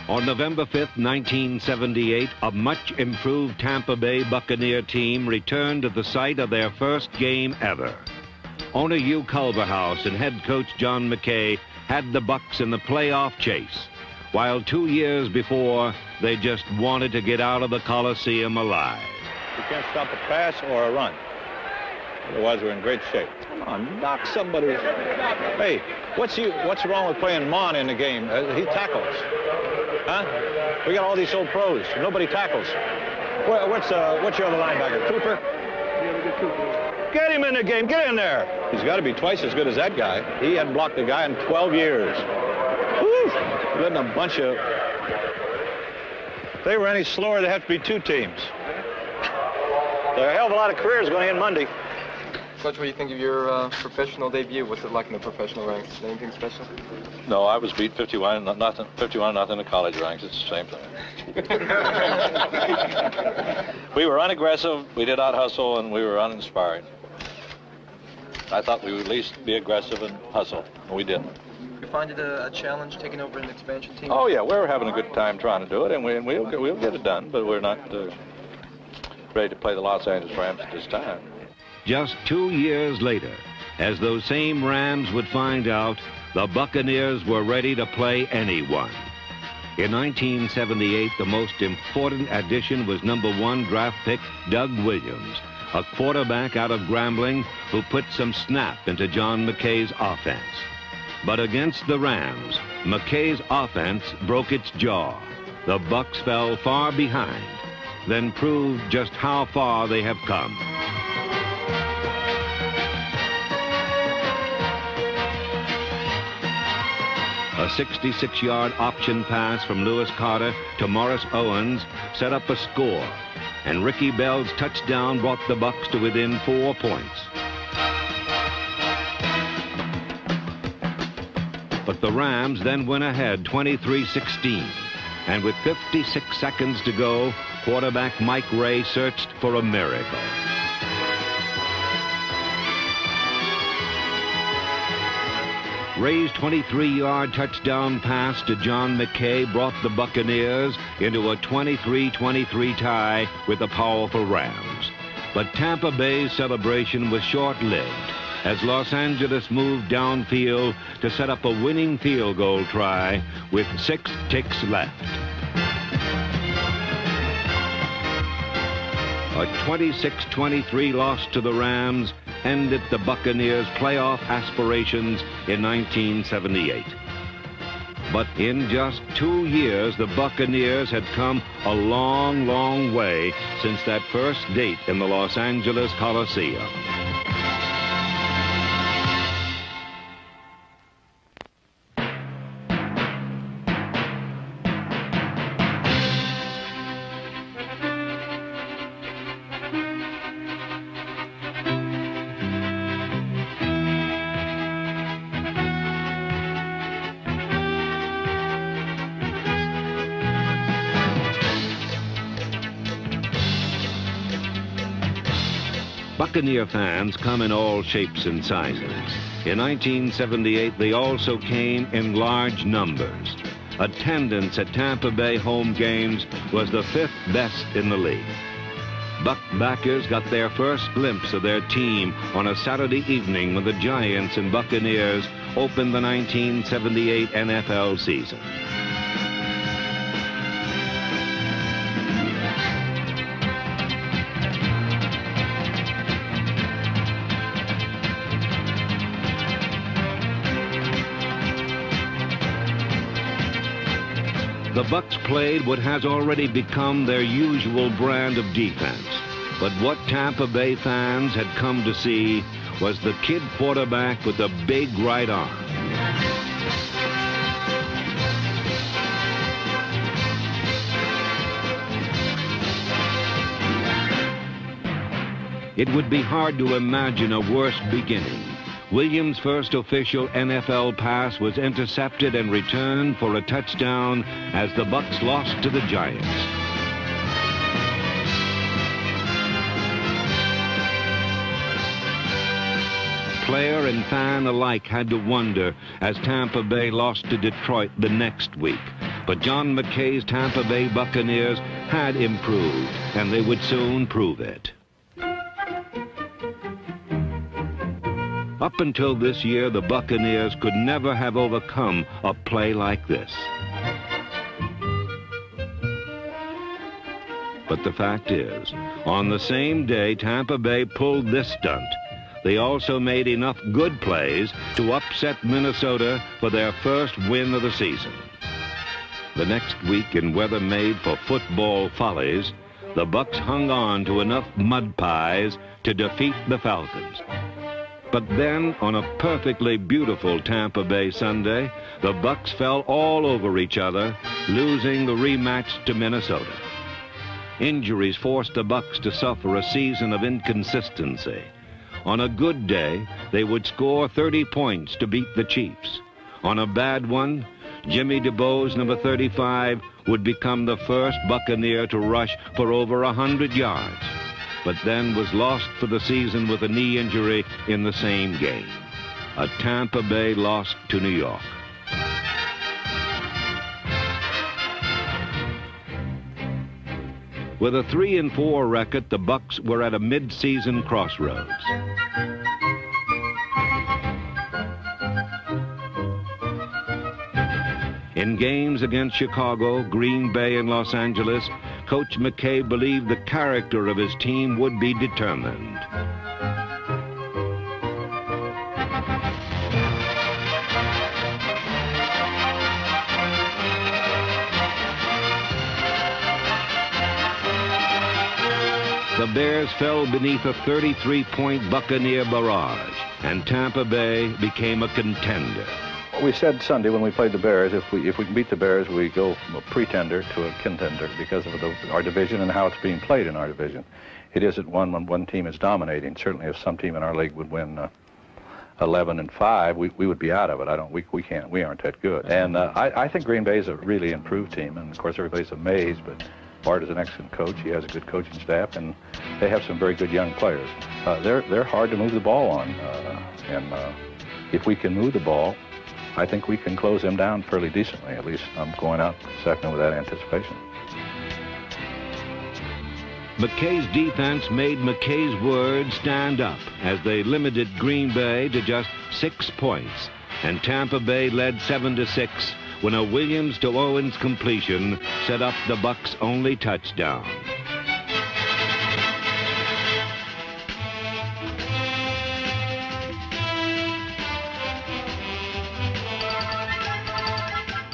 On November 5th, 1978, a much improved Tampa Bay Buccaneer team returned to the site of their first game ever. Owner Hugh Culverhouse and head coach John McKay had the Bucs in the playoff chase, while 2 years before, they just wanted to get out of the Coliseum alive. You can't stop a pass or a run. Otherwise, we're in great shape. Come on, knock somebody. Hey, what's wrong with playing Mon in the game? He tackles. Huh? We got all these old pros. Nobody tackles. What's your other linebacker? Cooper? Get him in the game. Get in there. He's got to be twice as good as that guy. He hadn't blocked a guy in 12 years. Woo! Letting a bunch of... If they were any slower, they'd have to be two teams. There are a hell of a lot of careers going in Monday. Coach, what do you think of your professional debut? What's it like in the professional ranks? Anything special? No, I was beat 51-0. 51-0 in the college ranks. It's the same thing. We were unaggressive, we did out-hustle, and we were uninspired. I thought we would at least be aggressive and hustle, and we didn't. You find it a challenge taking over an expansion team? Oh, yeah, we're having a good time trying to do it, and we'll get it done, but we're not ready to play the Los Angeles Rams at this time. Just 2 years later, as those same Rams would find out, the Buccaneers were ready to play anyone. In 1978, the most important addition was #1 draft pick Doug Williams, a quarterback out of Grambling who put some snap into John McKay's offense. But against the Rams, McKay's offense broke its jaw. The Bucs fell far behind, then proved just how far they have come. A 66-yard option pass from Lewis Carter to Morris Owens set up a score, and Ricky Bell's touchdown brought the Bucs to within 4 points. But the Rams then went ahead 23-16, and with 56 seconds to go, quarterback Mike Ray searched for a miracle. Ray's 23-yard touchdown pass to John McKay brought the Buccaneers into a 23-23 tie with the powerful Rams. But Tampa Bay's celebration was short-lived as Los Angeles moved downfield to set up a winning field goal try with 6 ticks left. A 26-23 loss to the Rams ended the Buccaneers' playoff aspirations in 1978. But in just 2 years, the Buccaneers had come a long, long way since that first date in the Los Angeles Coliseum. Buccaneer fans come in all shapes and sizes. In 1978, they also came in large numbers. Attendance at Tampa Bay home games was the 5th best in the league. Buck backers got their first glimpse of their team on a Saturday evening when the Giants and Buccaneers opened the 1978 NFL season. The Bucs played what has already become their usual brand of defense. But what Tampa Bay fans had come to see was the kid quarterback with a big right arm. It would be hard to imagine a worse beginning. Williams' first official NFL pass was intercepted and returned for a touchdown as the Bucs lost to the Giants. Player and fan alike had to wonder as Tampa Bay lost to Detroit the next week. But John McKay's Tampa Bay Buccaneers had improved, and they would soon prove it. Up until this year, the Buccaneers could never have overcome a play like this. But the fact is, on the same day Tampa Bay pulled this stunt, they also made enough good plays to upset Minnesota for their first win of the season. The next week, in weather made for football follies, the Bucs hung on to enough mud pies to defeat the Falcons. But then, on a perfectly beautiful Tampa Bay Sunday, the Bucs fell all over each other, losing the rematch to Minnesota. Injuries forced the Bucs to suffer a season of inconsistency. On a good day, they would score 30 points to beat the Chiefs. On a bad one, Jimmy DeBoe's number 35 would become the first Buccaneer to rush for over 100 yards, but then was lost for the season with a knee injury in the same game. A Tampa Bay loss to New York. With a 3-4 record, the Bucs were at a mid-season crossroads. In games against Chicago, Green Bay, and Los Angeles, Coach McKay believed the character of his team would be determined. The Bears fell beneath a 33-point Buccaneer barrage, and Tampa Bay became a contender. We said Sunday when we played the Bears, if we can beat the Bears, we go from a pretender to a contender because of our division and how it's being played in our division. It isn't one team is dominating. Certainly, if some team in our league would win 11-5, we would be out of it. We can't. We aren't that good. And I think Green Bay is a really improved team, and of course everybody's amazed, but Bart is an excellent coach. He has a good coaching staff, and they have some very good young players. They're hard to move the ball on, and if we can move the ball, I think we can close them down fairly decently. At least I'm going out second with that anticipation. McKay's defense made McKay's words stand up as they limited Green Bay to just 6 points, and Tampa Bay led 7-6 when a Williams to Owens completion set up the Bucs' only touchdown.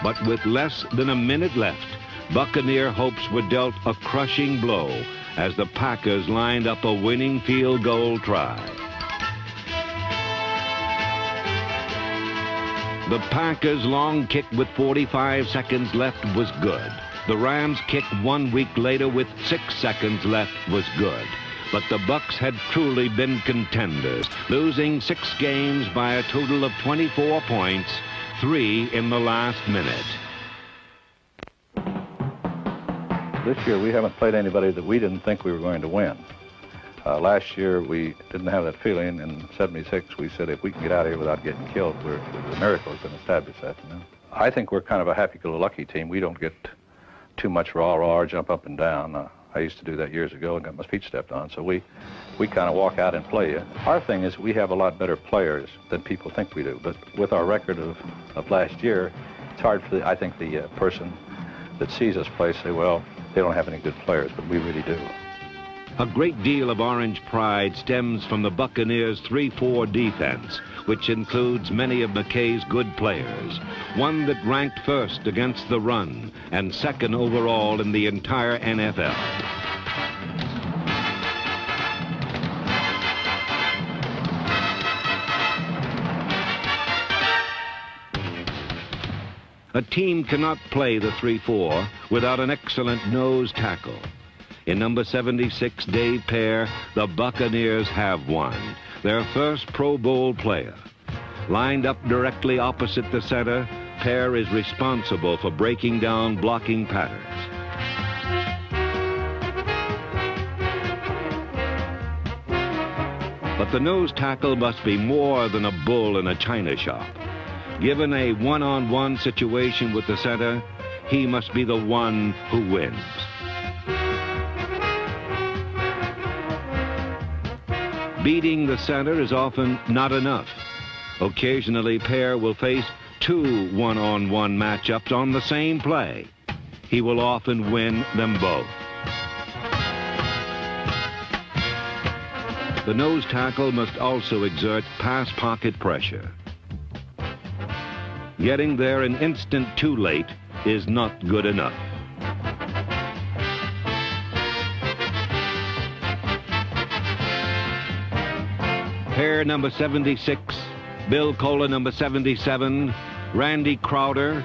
But with less than a minute left, Buccaneer hopes were dealt a crushing blow as the Packers lined up a winning field goal try. The Packers' long kick with 45 seconds left was good. The Rams' kick 1 week later with 6 seconds left was good. But the Bucs had truly been contenders, losing 6 games by a total of 24 points, 3 in the last minute. This year we haven't played anybody that we didn't think we were going to win. Last year we didn't have that feeling. In '76 we said if we can get out of here without getting killed, the miracle has been established that. You know? I think we're kind of a happy-go-lucky team. We don't get too much raw or jump up and down. I used to do that years ago and got my feet stepped on. So we kind of walk out and play. Our thing is we have a lot better players than people think we do. But with our record of last year, it's hard for I think the person that sees us play say, well, they don't have any good players, but we really do. A great deal of Orange pride stems from the Buccaneers' 3-4 defense, which includes many of McKay's good players, one that ranked first against the run and second overall in the entire NFL. A team cannot play the 3-4 without an excellent nose tackle. In number 76, Dave Pear, the Buccaneers have one, their first Pro Bowl player. Lined up directly opposite the center, Pear is responsible for breaking down blocking patterns. But the nose tackle must be more than a bull in a china shop. Given a one-on-one situation with the center, he must be the one who wins. Beating the center is often not enough. Occasionally, pair will face two one-on-one matchups on the same play. He will often win them both. The nose tackle must also exert pass pocket pressure. Getting there an instant too late is not good enough. Pair number 76, Bill Cola number 77, Randy Crowder,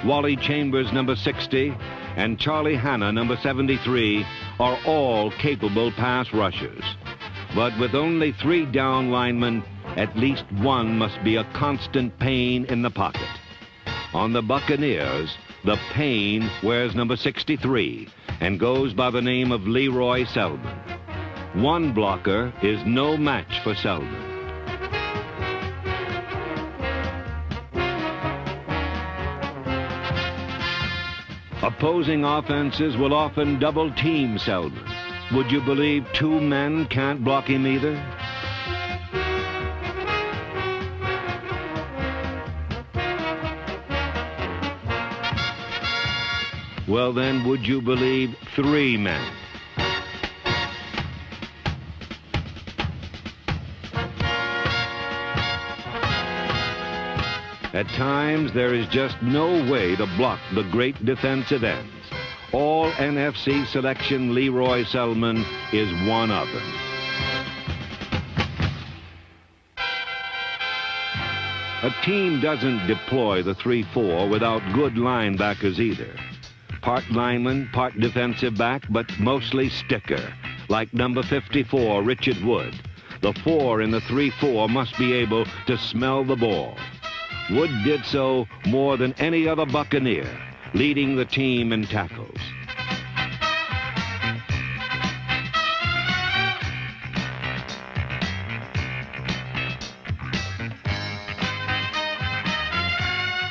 Wally Chambers number 60, and Charlie Hanna number 73 are all capable pass rushers. But with only 3 down linemen, at least one must be a constant pain in the pocket. On the Buccaneers, the pain wears number 63 and goes by the name of Leroy Selman. One blocker is no match for Selman. Opposing offenses will often double-team Selman. Would you believe 2 men can't block him either? Well then, would you believe 3 men? At times, there is just no way to block the great defensive ends. All NFC selection Leroy Selman is one of them. A team doesn't deploy the 3-4 without good linebackers either. Part lineman, part defensive back, but mostly sticker, like number 54, Richard Wood. The 4 in the 3-4 must be able to smell the ball. Wood did so more than any other Buccaneer, leading the team in tackles.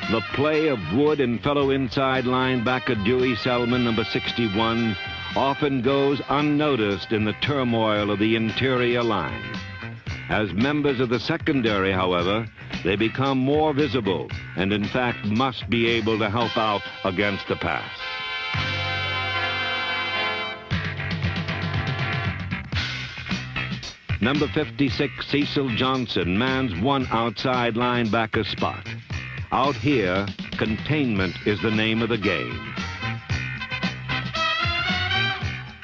The play of Wood and fellow inside linebacker Dewey Selman, number 61, often goes unnoticed in the turmoil of the interior line. As members of the secondary, however, they become more visible and, in fact, must be able to help out against the pass. Number 56, Cecil Johnson, mans one outside linebacker spot. Out here, containment is the name of the game.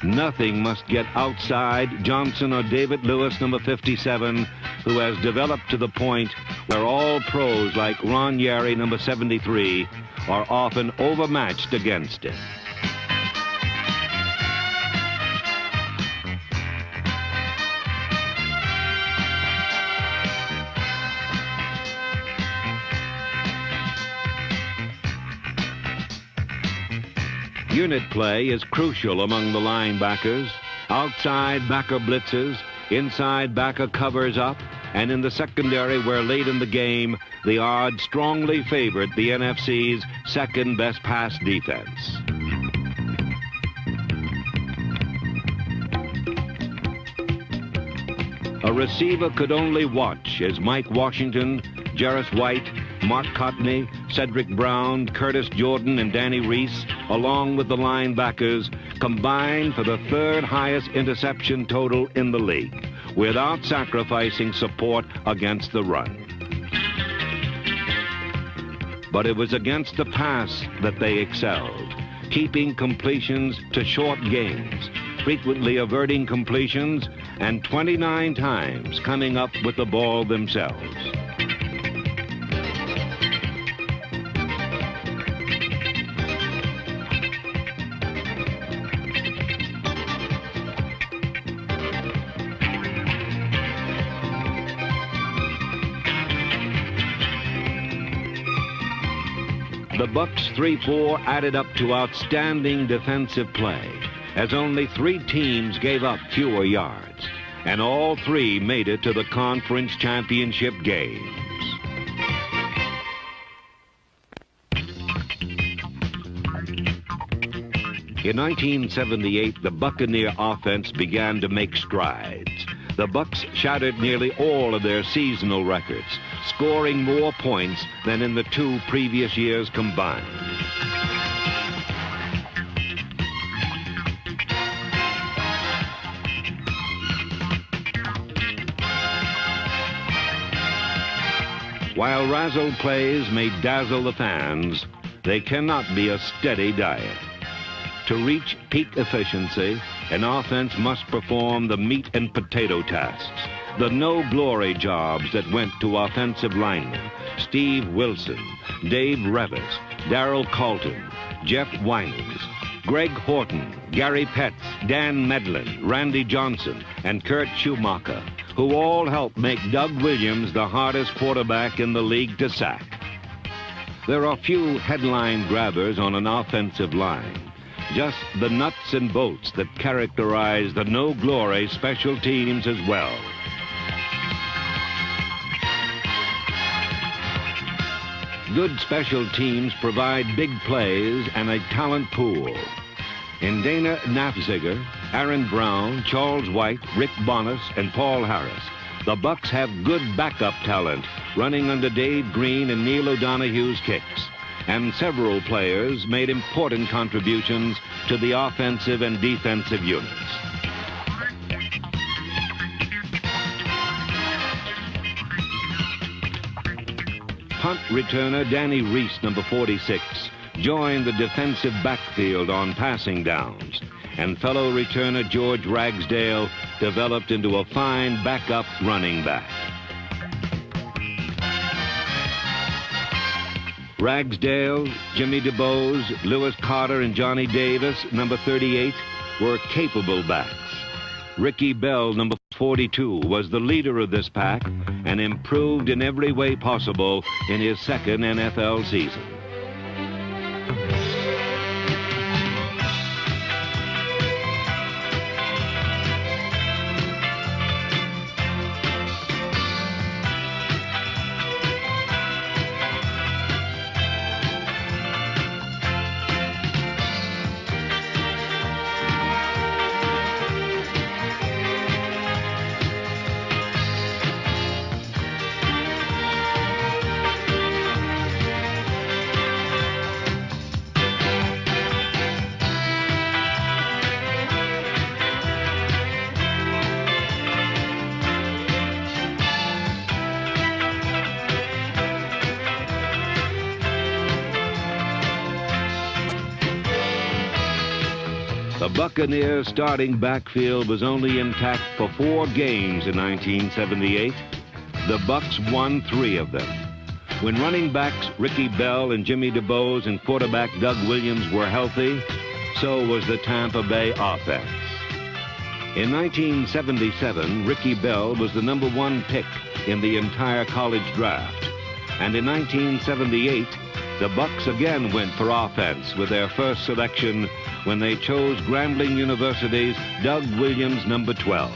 Nothing must get outside Johnson or David Lewis, number 57, who has developed to the point where all pros like Ron Yary, number 73, are often overmatched against him. Unit play is crucial among the linebackers. Outside backer blitzes, inside backer covers up, and in the secondary where late in the game, the odds strongly favored the NFC's second-best pass defense. A receiver could only watch as Mike Washington, Jarris White, Mark Cotney, Cedric Brown, Curtis Jordan, and Danny Reese, along with the linebackers, combined for the 3rd highest interception total in the league, without sacrificing support against the run. But it was against the pass that they excelled, keeping completions to short gains, frequently averting completions, and 29 times coming up with the ball themselves. The Bucs 3-4 added up to outstanding defensive play, as only 3 teams gave up fewer yards, and all 3 made it to the conference championship games. In 1978, the Buccaneer offense began to make strides. The Bucs shattered nearly all of their seasonal records, scoring more points than in the 2 previous years combined. While razzle plays may dazzle the fans, they cannot be a steady diet. To reach peak efficiency, an offense must perform the meat and potato tasks, the no-glory jobs that went to offensive linemen Steve Wilson, Dave Revis, Darrell Carlton, Jeff Winans, Greg Horton, Gary Petts, Dan Medlin, Randy Johnson, and Kurt Schumacher, who all helped make Doug Williams the hardest quarterback in the league to sack. There are few headline grabbers on an offensive line, just the nuts and bolts that characterize the no-glory special teams as well. Good special teams provide big plays and a talent pool. In Dana Nafziger, Aaron Brown, Charles White, Rick Bonas, and Paul Harris, the Bucs have good backup talent running under Dave Green and Neil O'Donoghue's kicks, and several players made important contributions to the offensive and defensive units. Punt returner Danny Reese, number 46, joined the defensive backfield on passing downs, and fellow returner George Ragsdale developed into a fine backup running back. Ragsdale, Jimmy DeBose, Lewis Carter, and Johnny Davis, number 38, were capable backs. Ricky Bell, number 42, was the leader of this pack and improved in every way possible in his second NFL season. The Buccaneers' starting backfield was only intact for 4 games in 1978. The Bucs won 3 of them. When running backs Ricky Bell and Jimmy DeBose and quarterback Doug Williams were healthy, so was the Tampa Bay offense. In 1977, Ricky Bell was the number 1 pick in the entire college draft. And in 1978, the Bucs again went for offense with their first selection when they chose Grambling University's Doug Williams, number 12.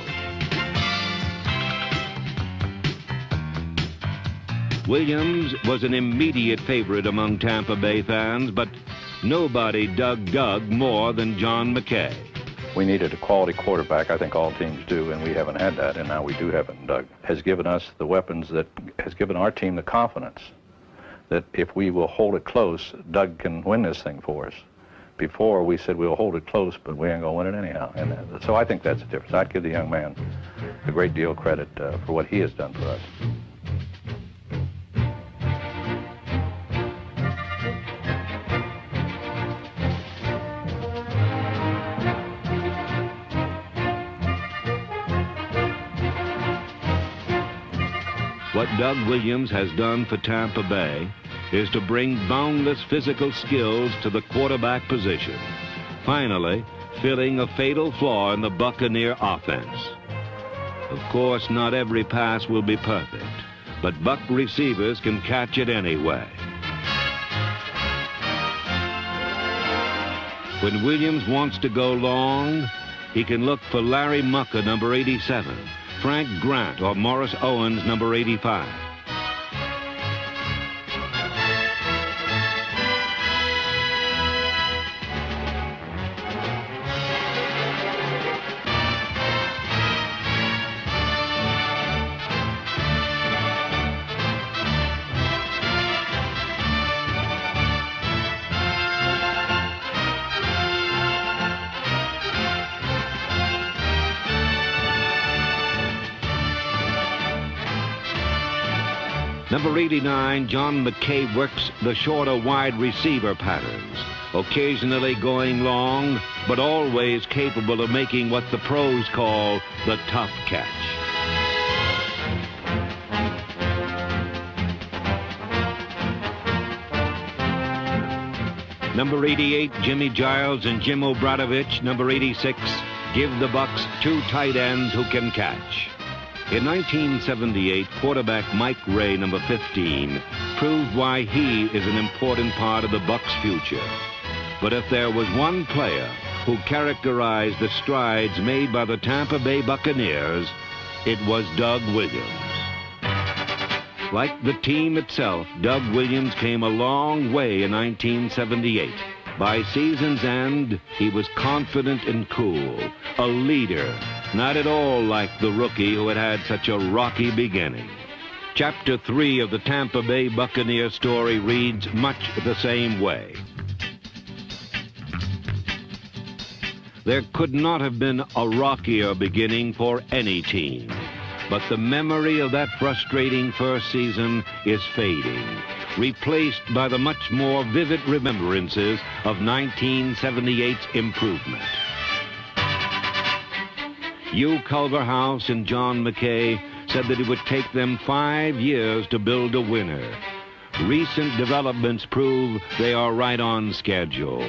Williams was an immediate favorite among Tampa Bay fans, but nobody dug Doug more than John McKay. We needed a quality quarterback. I think all teams do, and we haven't had that, and now we do have it. Doug has given us the weapons that has given our team the confidence that if we will hold it close, Doug can win this thing for us. Before, we said we'll hold it close, but we ain't going to win it anyhow. And so I think that's the difference. I'd give the young man a great deal of credit for what he has done for us. What Doug Williams has done for Tampa Bay is to bring boundless physical skills to the quarterback position, finally filling a fatal flaw in the Buccaneer offense. Of course, not every pass will be perfect, but Buck receivers can catch it anyway. When Williams wants to go long, he can look for Larry Mucker, number 87, Frank Grant, or Morris Owens, number 85. Number 89, John McKay works the shorter wide receiver patterns, occasionally going long, but always capable of making what the pros call the tough catch. Number 88, Jimmy Giles and Jim Obradovich. Number 86, give the Bucs two tight ends who can catch. In 1978, quarterback Mike Ray, number 15, proved why he is an important part of the Bucs' future. But if there was one player who characterized the strides made by the Tampa Bay Buccaneers, it was Doug Williams. Like the team itself, Doug Williams came a long way in 1978. By season's end, he was confident and cool, a leader, not at all like the rookie who had had such a rocky beginning. Chapter 3 of the Tampa Bay Buccaneers story reads much the same way. There could not have been a rockier beginning for any team. But the memory of that frustrating first season is fading, replaced by the much more vivid remembrances of 1978's improvement. Hugh Culverhouse and John McKay said that it would take them 5 years to build a winner. Recent developments prove they are right on schedule.